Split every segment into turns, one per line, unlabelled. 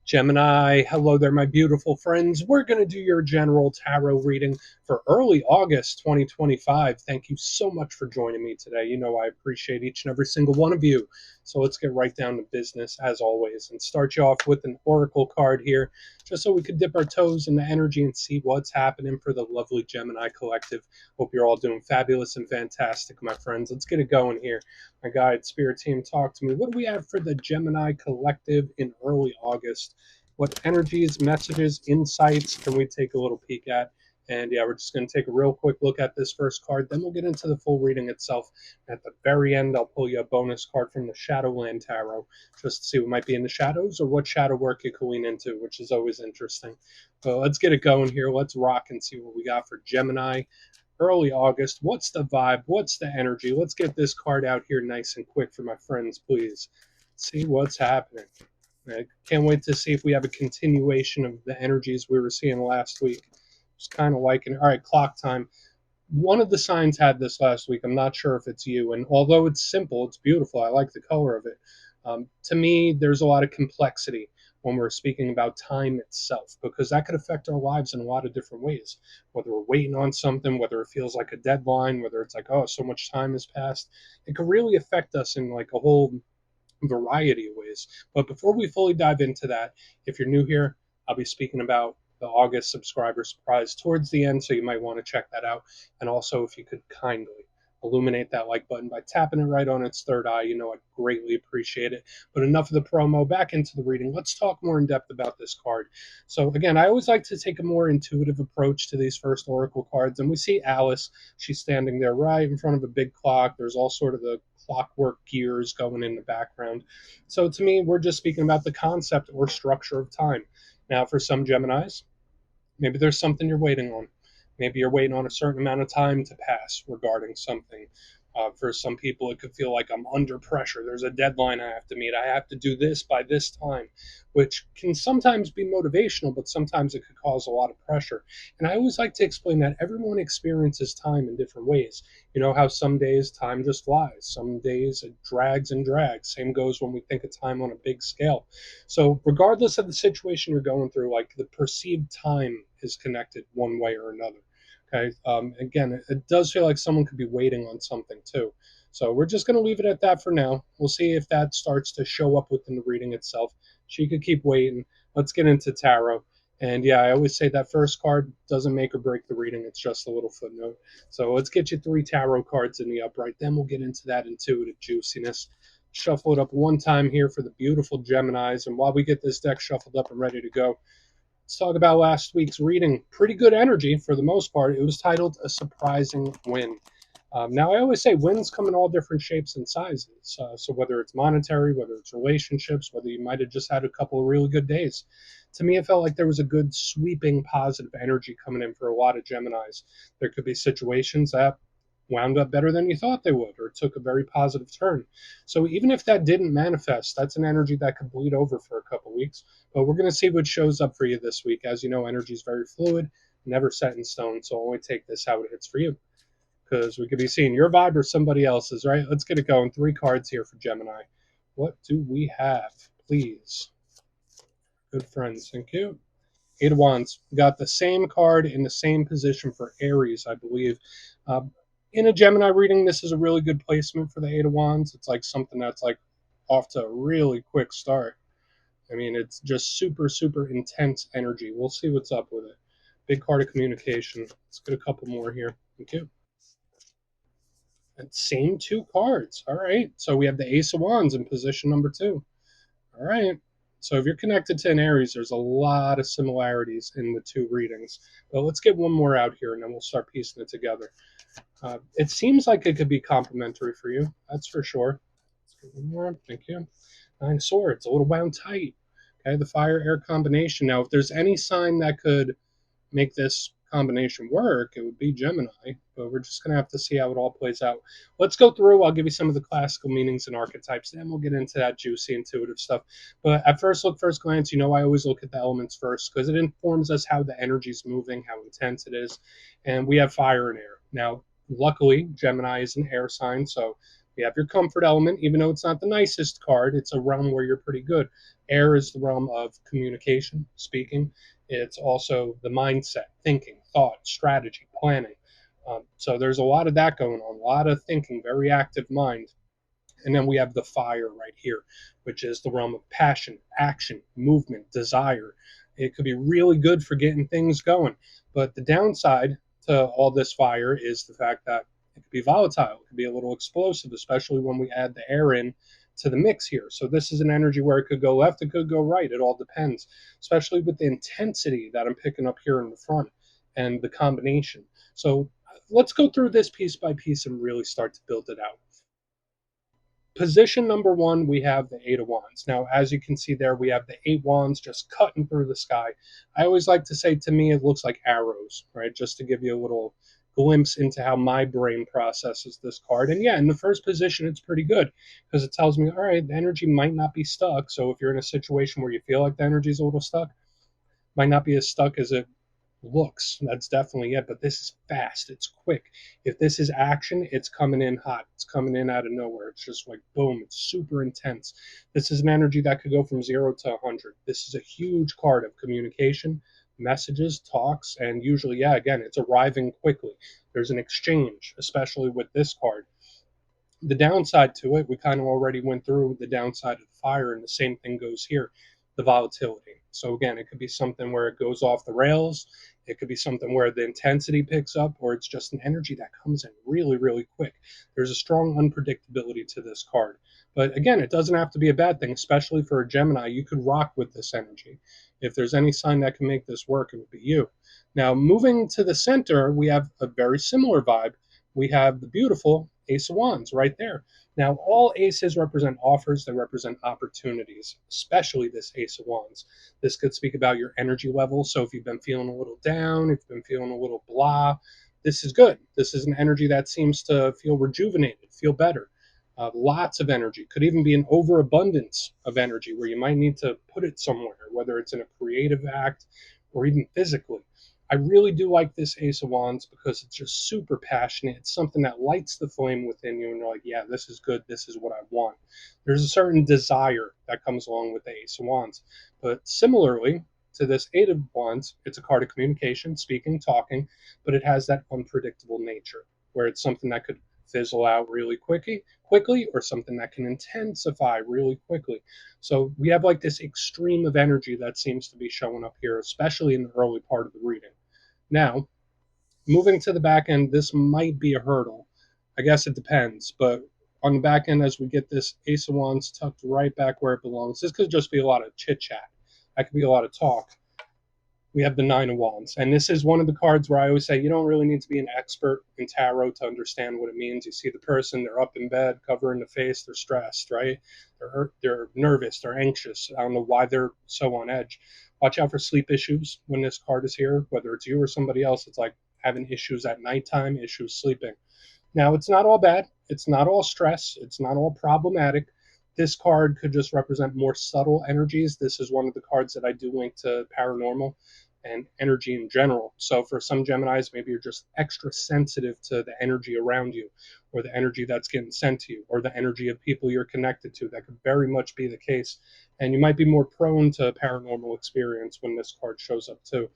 Gemini, hello there, my beautiful friends. We're going to do your general tarot reading for early August 2025. Thank you so much for joining me today. You know, I appreciate each and every single one of you. So let's get right down to business as always and start you off with an oracle card here, just so we could dip our toes in the energy and see what's happening for the lovely Gemini collective. Hope you're all doing fabulous and fantastic, my friends. Let's get it going here. My guide, spirit team, talk to me. What do we have for the Gemini collective in early August? What energies, messages, insights can we take a little peek at? And yeah, we're just going to take a real quick look at this first card. Then we'll get into the full reading itself. At the very end, I'll pull you a bonus card from the Shadowland Tarot just to see what might be in the shadows or what shadow work you can lean into, which is always interesting. So let's get it going here. Let's rock and see what we got for Gemini early August. What's the vibe? What's the energy? Let's get this card out here nice and quick for my friends, please. See what's happening. I can't wait to see if we have a continuation of the energies we were seeing last week. Just kind of liking it. All right, clock time. One of the signs had this last week. I'm not sure if it's you. And although it's simple, it's beautiful. I like the color of it. To me, there's a lot of complexity when we're speaking about time itself, because that could affect our lives in a lot of different ways. Whether we're waiting on something, whether it feels like a deadline, whether it's like, oh, so much time has passed, it could really affect us in like a whole variety of ways. But before we fully dive into that, if you're new here, I'll be speaking about the August subscriber surprise towards the end, so you might want to check that out. And also, if you could kindly illuminate that like button by tapping it right on its third eye, you know I'd greatly appreciate it. But enough of the promo, back into the reading. Let's talk more in depth about this card. So again, I always like to take a more intuitive approach to these first oracle cards, and we see Alice. She's standing there right in front of a big clock. There's all sort of the clockwork gears going in the background. So to me, we're just speaking about the concept or structure of time. Now, for some Geminis, maybe there's something you're waiting on. Maybe you're waiting on a certain amount of time to pass regarding something. For some people, it could feel like I'm under pressure. There's a deadline I have to meet. I have to do this by this time, which can sometimes be motivational, but sometimes it could cause a lot of pressure. And I always like to explain that everyone experiences time in different ways. You know how some days time just flies, some days it drags and drags. Same goes when we think of time on a big scale. So, regardless of the situation you're going through, like the perceived time is connected one way or another. Okay. Again, it does feel like someone could be waiting on something too. So we're just going to leave it at that for now. We'll see if that starts to show up within the reading itself. She could keep waiting. Let's get into tarot. And yeah, I always say that first card doesn't make or break the reading. It's just a little footnote. So let's get you 3 tarot cards in the upright. Then we'll get into that intuitive juiciness. Shuffle it up one time here for the beautiful Geminis. And while we get this deck shuffled up and ready to go, let's talk about last week's reading. Pretty good energy for the most part. It was titled A Surprising Win. Now, I always say wins come in all different shapes and sizes. So whether it's monetary, whether it's relationships, whether you might have just had a couple of really good days. To me, it felt like there was a good sweeping positive energy coming in for a lot of Geminis. There could be situations that wound up better than you thought they would, or took a very positive turn. So even if that didn't manifest, that's an energy that could bleed over for a couple weeks. But we're going to see what shows up for you this week. As you know, energy is very fluid, never set in stone. So only take this how it hits for you, because we could be seeing your vibe or somebody else's, right? Let's get it going. 3 cards here for Gemini. What do we have, please? Good friends, thank you. 8 of Wands. We got the same card in the same position for Aries, I believe. Uh, in a Gemini reading, this is a really good placement for the 8 of Wands. It's like something that's like off to a really quick start. I mean, it's just super, super intense energy. We'll see what's up with it. Big card of communication. Let's get a couple more here. Thank you. And same 2 cards. All right. So we have the Ace of Wands in position number 2. All right. So if you're connected to an Aries, there's a lot of similarities in the 2 readings. But let's get one more out here, and then we'll start piecing it together. It seems like it could be complementary for you. That's for sure. Let's get one more. Thank you. 9 Swords, a little wound tight. Okay, the fire-air combination. Now, if there's any sign that could make this combination work, it would be Gemini, but we're just going to have to see how it all plays out. Let's go through. I'll give you some of the classical meanings and archetypes, then we'll get into that juicy, intuitive stuff. But at first glance, you know I always look at the elements first because it informs us how the energy's moving, how intense it is. And we have fire and air. Now, luckily, Gemini is an air sign, so We have your comfort element, even though it's not the nicest card, it's a realm where you're pretty good. Air is the realm of communication, speaking. It's also the mindset, thinking, thought, strategy, planning. So there's a lot of that going on, a lot of thinking, very active mind. And then we have the fire right here, which is the realm of passion, action, movement, desire. It could be really good for getting things going. But the downside to all this fire is the fact that it could be volatile. It could be a little explosive, especially when we add the air in to the mix here. So this is an energy where it could go left, it could go right. It all depends, especially with the intensity that I'm picking up here in the front and the combination. So let's go through this piece by piece and really start to build it out. Position number one, we have the Eight of Wands. Now, as you can see there, we have the eight wands just cutting through the sky. I always like to say, to me, it looks like arrows, right? Just to give you a little glimpse into how my brain processes this card. And yeah, in the first position, it's pretty good because it tells me, all right, the energy might not be stuck. So if you're in a situation where you feel like the energy is a little stuck, might not be as stuck as it looks. That's definitely it. But this is fast. It's quick. If this is action, it's coming in hot. It's coming in out of nowhere. It's just like boom. It's super intense. This is an energy that could go from 0 to 100. This is a huge card of communication, messages, talks, and usually, yeah, again, it's arriving quickly. There's an exchange, especially with this card. The downside to it, we kind of already went through the downside of the fire, and the same thing goes here, the volatility. So again, it could be something where it goes off the rails. It could be something where the intensity picks up, or it's just an energy that comes in really, really quick. There's a strong unpredictability to this card. But again, it doesn't have to be a bad thing, especially for a Gemini. You could rock with this energy. If there's any sign that can make this work, it would be you. Now, moving to the center, we have a very similar vibe. We have the beautiful Ace of Wands right there. Now, all aces represent offers, they represent opportunities, especially this Ace of Wands. This could speak about your energy level. So, if you've been feeling a little down, if you've been feeling a little blah, this is good. This is an energy that seems to feel rejuvenated, feel better. Lots of energy. Could even be an overabundance of energy where you might need to put it somewhere, whether it's in a creative act or even physically. I really do like this Ace of Wands because it's just super passionate. It's something that lights the flame within you, and you're like, yeah, this is good. This is what I want. There's a certain desire that comes along with the Ace of Wands. But similarly to this Eight of Wands, it's a card of communication, speaking, talking, but it has that unpredictable nature where it's something that could fizzle out really quickly, or something that can intensify really quickly. So we have like this extreme of energy that seems to be showing up here, especially in the early part of the reading. Now, moving to the back end, this might be a hurdle. I guess it depends, but on the back end, as we get this Ace of Wands tucked right back where it belongs, this could just be a lot of chit chat. That could be a lot of talk. We have the Nine of Wands. And this is one of the cards where I always say you don't really need to be an expert in tarot to understand what it means. You see the person, they're up in bed, covering the face, they're stressed, right? They're hurt, they're nervous, they're anxious. I don't know why they're so on edge. Watch out for sleep issues when this card is here, whether it's you or somebody else. It's like having issues at nighttime, issues sleeping. Now, it's not all bad. It's not all stress. It's not all problematic. This card could just represent more subtle energies. This is one of the cards that I do link to paranormal and energy in general. So for some Geminis, maybe you're just extra sensitive to the energy around you, or the energy that's getting sent to you, or the energy of people you're connected to. That could very much be the case. And you might be more prone to paranormal experience when this card shows up too.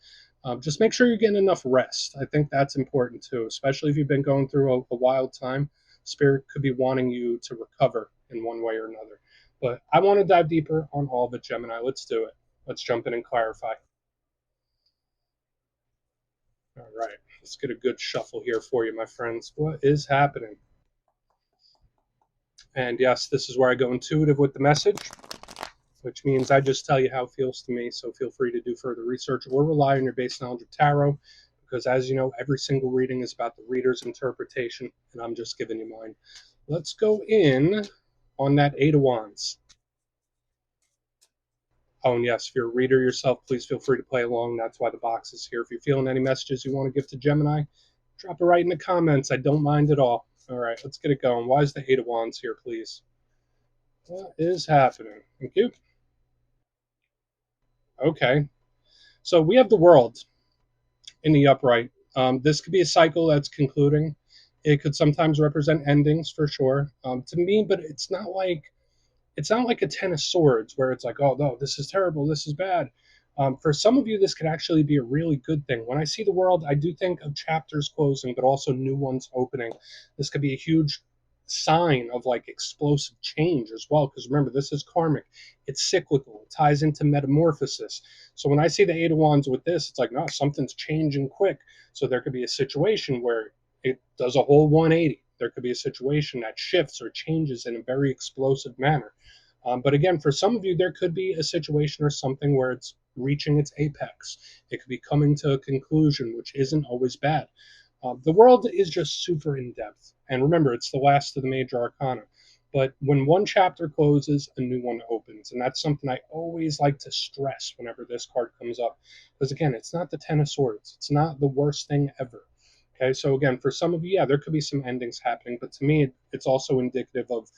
Just make sure you're getting enough rest. I think that's important too, especially if you've been going through a wild time. Spirit could be wanting you to recover in one way or another. But I want to dive deeper on all of it, Gemini. Let's do it. Let's jump in and clarify. All right, let's get a good shuffle here for you, my friends. What is happening? And yes, this is where I go intuitive with the message, which means I just tell you how it feels to me. So feel free to do further research or rely on your base knowledge of tarot, because as you know, every single reading is about the reader's interpretation, and I'm just giving you mine. Let's go in on that Eight of Wands. Oh, and yes, if you're a reader yourself, please feel free to play along. That's why the box is here. If you're feeling any messages you want to give to Gemini, drop it right in the comments. I don't mind at all. All right, let's get it going. Why is the Eight of Wands here, please? What is happening? Thank you. Okay, so we have the World in the upright. This could be a cycle that's concluding. It could sometimes represent endings for sure, to me, but it's not like a ten of swords where it's like, oh no, this is terrible, this is bad. For some of you, this could actually be a really good thing. When I see the world, I do think of chapters closing, but also new ones opening. This could be a huge sign of like explosive change as well. Because remember, this is karmic, it's cyclical, it ties into metamorphosis. So when I see the Eight of Wands with this, it's like, no, something's changing quick. So there could be a situation where it does a whole 180. There could be a situation that shifts or changes in a very explosive manner. But again, for some of you, there could be a situation or something where it's reaching its apex. It could be coming to a conclusion, which isn't always bad. The world is just super in depth. And remember, it's the last of the major arcana. But when one chapter closes, a new one opens. And that's something I always like to stress whenever this card comes up. Because again, it's not the Ten of Swords, it's not the worst thing ever. Okay, so again, for some of you, yeah, there could be some endings happening. But to me, it's also indicative of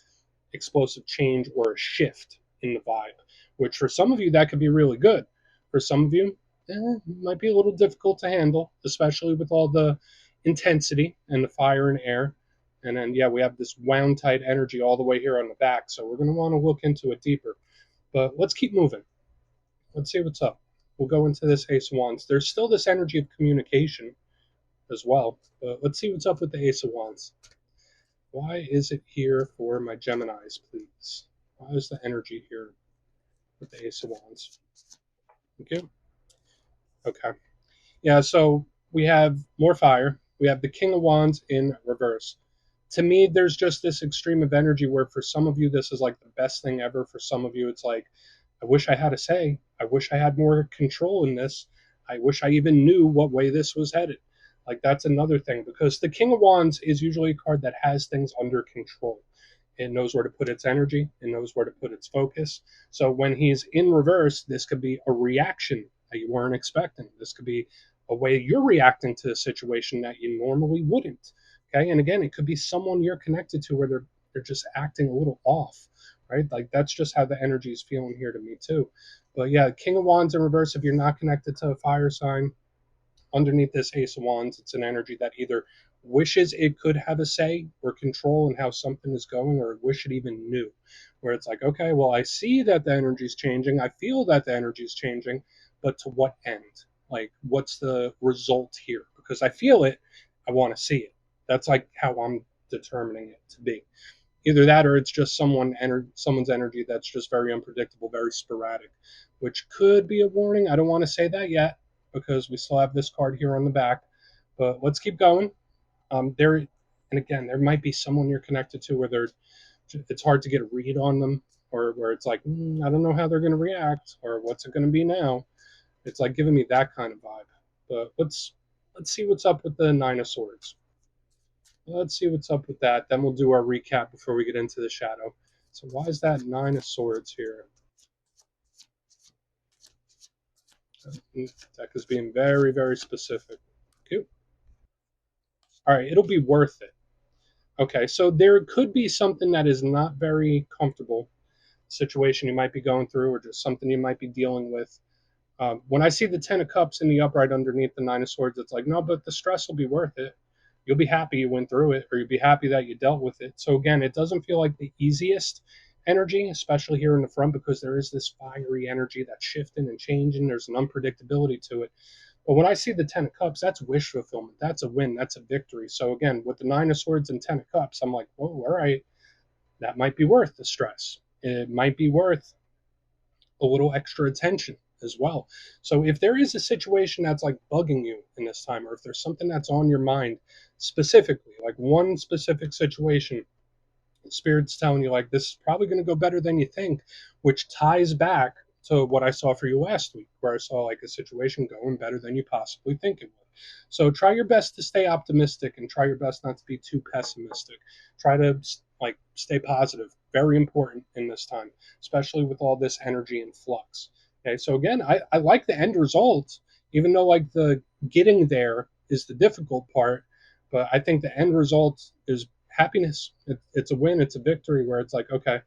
explosive change or a shift in the vibe, which for some of you, that could be really good. For some of you, it might be a little difficult to handle, especially with all the intensity and the fire and air. And then, yeah, we have this wound tight energy all the way here on the back. So we're going to want to look into it deeper. But let's keep moving. Let's see what's up. We'll go into this Ace of Wands. There's still this energy of communication as well. But let's see what's up with the Ace of Wands. Why is it here for my Geminis, please? Why is the energy here with the Ace of Wands? Thank you. Okay. Yeah, so we have more fire. We have the King of Wands in reverse. To me, there's just this extreme of energy where for some of you, this is like the best thing ever. For some of you, it's like, I wish I had a say. I wish I had more control in this. I wish I even knew what way this was headed. Like, that's another thing because the King of Wands is usually a card that has things under control. It knows where to put its energy, it knows where to put its focus. So when he's in reverse, this could be a reaction that you weren't expecting. This could be a way you're reacting to a situation that you normally wouldn't. Okay. And again, it could be someone you're connected to where they're just acting a little off, right? Like that's just how the energy is feeling here to me too. But yeah, King of Wands in reverse, if you're not connected to a fire sign, underneath this Ace of Wands, it's an energy that either wishes it could have a say or control in how something is going, or wish it even knew. Where it's like, okay, well, I see that the energy is changing, I feel that the energy is changing, but to what end? Like, what's the result here? Because I feel it, I want to see it. That's like how I'm determining it to be. Either that, or it's just someone's energy that's just very unpredictable, very sporadic, which could be a warning. I don't want to say that yet because we still have this card here on the back. But let's keep going. There, and again, there might be someone you're connected to where it's hard to get a read on them, or where it's like, I don't know how they're going to react, or what's it going to be now. It's like giving me that kind of vibe. But let's see what's up with the Nine of Swords. Let's see what's up with that. Then we'll do our recap before we get into the shadow. So why is that Nine of Swords here? Deck is being very, very specific. Okay. All right, it'll be worth it. Okay, so there could be something that is not very comfortable situation you might be going through, or just something you might be dealing with. When I see the Ten of Cups in the upright underneath the Nine of Swords, it's like, no, but the stress will be worth it. You'll be happy you went through it, or you'll be happy that you dealt with it. So again, it doesn't feel like the easiest energy, especially here in the front, because there is this fiery energy that's shifting and changing. There's an unpredictability to it. But when I see the Ten of Cups, that's wish fulfillment. That's a win. That's a victory. So again, with the Nine of Swords and Ten of Cups, I'm like, whoa, all right, that might be worth the stress. It might be worth a little extra attention as well. So if there is a situation that's like bugging you in this time, or if there's something that's on your mind specifically, like one specific situation, Spirit's telling you like this is probably going to go better than you think, which ties back to what I saw for you last week, where I saw like a situation going better than you possibly think it would. So try your best to stay optimistic and try your best not to be too pessimistic. Try to like stay positive. Very important in this time, especially with all this energy and flux. Okay, so again, I like the end result, even though like the getting there is the difficult part, but I think the end result is happiness. It's a win. It's a victory where it's like, okay,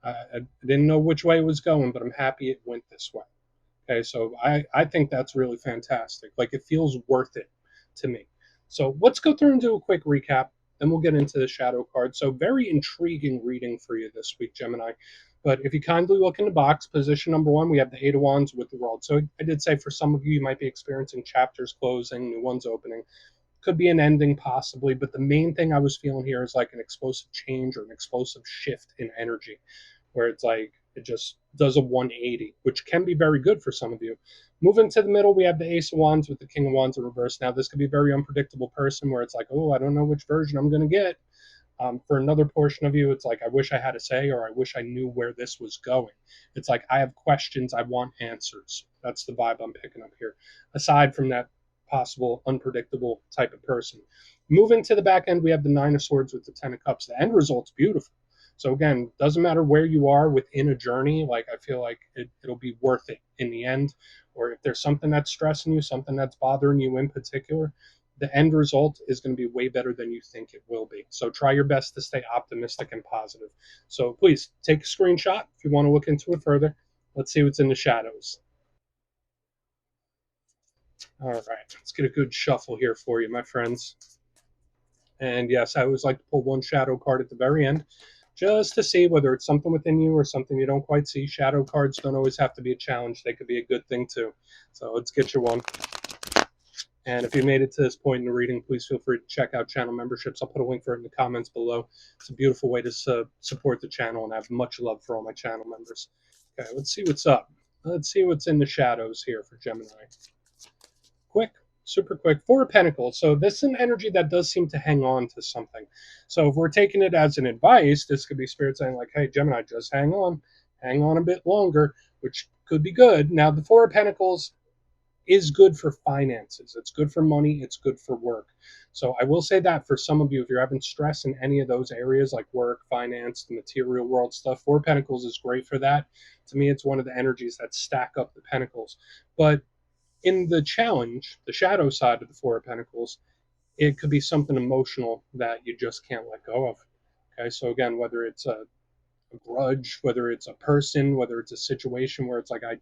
I didn't know which way it was going, but I'm happy it went this way. Okay, so I think that's really fantastic. Like it feels worth it to me. So let's go through and do a quick recap. Then we'll get into the shadow card. So very intriguing reading for you this week, Gemini. But if you kindly look in the box, position number 1, we have the Eight of Wands with the World. So I did say for some of you, you might be experiencing chapters closing, new ones opening. Could be an ending possibly, but the main thing I was feeling here is like an explosive change or an explosive shift in energy, where it's like it just does a 180, which can be very good for some of you. Moving to the middle, we have the Ace of Wands with the King of Wands in reverse. Now, this could be a very unpredictable person where it's like, oh, I don't know which version I'm going to get. For another portion of you, it's like, I wish I had a say, or I wish I knew where this was going. It's like, I have questions, I want answers. That's the vibe I'm picking up here. Aside from that possible unpredictable type of person. Moving to the back end, we have the Nine of Swords with the Ten of Cups. The end result's beautiful. So again, doesn't matter where you are within a journey, like I feel like it'll be worth it in the end. Or if there's something that's stressing you, something that's bothering you in particular, the end result is going to be way better than you think it will be. So try your best to stay optimistic and positive. So please take a screenshot if you want to look into it further. Let's see what's in the shadows. All right, let's get a good shuffle here for you, my friends. And yes, I always like to pull one shadow card at the very end, just to see whether it's something within you or something you don't quite see. Shadow cards don't always have to be a challenge. They could be a good thing too. So let's get you one. And if you made it to this point in the reading, please feel free to check out channel memberships. I'll put a link for it in the comments below. It's a beautiful way to support the channel, and I have much love for all my channel members. Okay, let's see what's up. Let's see what's in the shadows here for Gemini. Quick, super quick. Four of Pentacles. So this is an energy that does seem to hang on to something. So if we're taking it as an advice, this could be Spirit saying like, hey, Gemini, just hang on a bit longer, which could be good. Now, the Four of Pentacles is good for finances. It's good for money. It's good for work. So I will say that for some of you, if you're having stress in any of those areas like work, finance, the material world stuff, Four of Pentacles is great for that. To me, it's one of the energies that stack up the Pentacles. But in the challenge, the shadow side of the Four of Pentacles, it could be something emotional that you just can't let go of. Okay, so again, whether it's a grudge, whether it's a person, whether it's a situation where it's like, I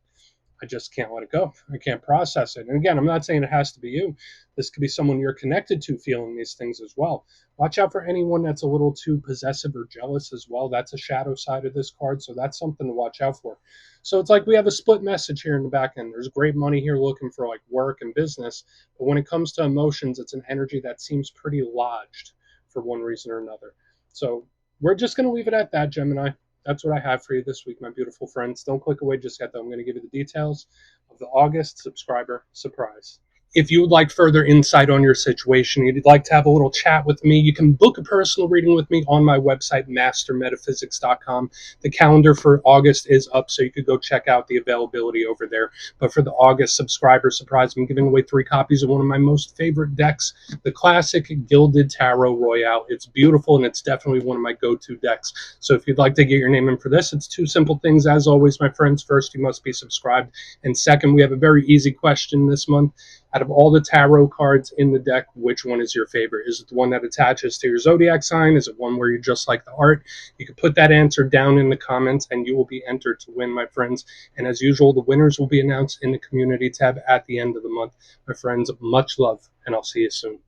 just can't let it go. I can't process it. And again, I'm not saying it has to be you. This could be someone you're connected to feeling these things as well. Watch out for anyone that's a little too possessive or jealous as well. That's a shadow side of this card. So that's something to watch out for. So it's like we have a split message here in the back end. There's great money here looking for like work and business. But when it comes to emotions, it's an energy that seems pretty lodged for one reason or another. So we're just going to leave it at that, Gemini. That's what I have for you this week, my beautiful friends. Don't click away just yet, though. I'm going to give you the details of the August subscriber surprise. If you would like further insight on your situation, you'd like to have a little chat with me, you can book a personal reading with me on my website, mastermetaphysics.com. The calendar for August is up, so you could go check out the availability over there. But for the August subscriber surprise, I'm giving away 3 copies of one of my most favorite decks, the classic Gilded Tarot Royale. It's beautiful, and it's definitely one of my go-to decks. So if you'd like to get your name in for this, it's 2 simple things. As always, my friends, first, you must be subscribed. And second, we have a very easy question this month. Out of all the tarot cards in the deck, which one is your favorite? Is it the one that attaches to your zodiac sign? Is it one where you just like the art? You can put that answer down in the comments and you will be entered to win, my friends. And as usual, the winners will be announced in the community tab at the end of the month. My friends, much love, and I'll see you soon.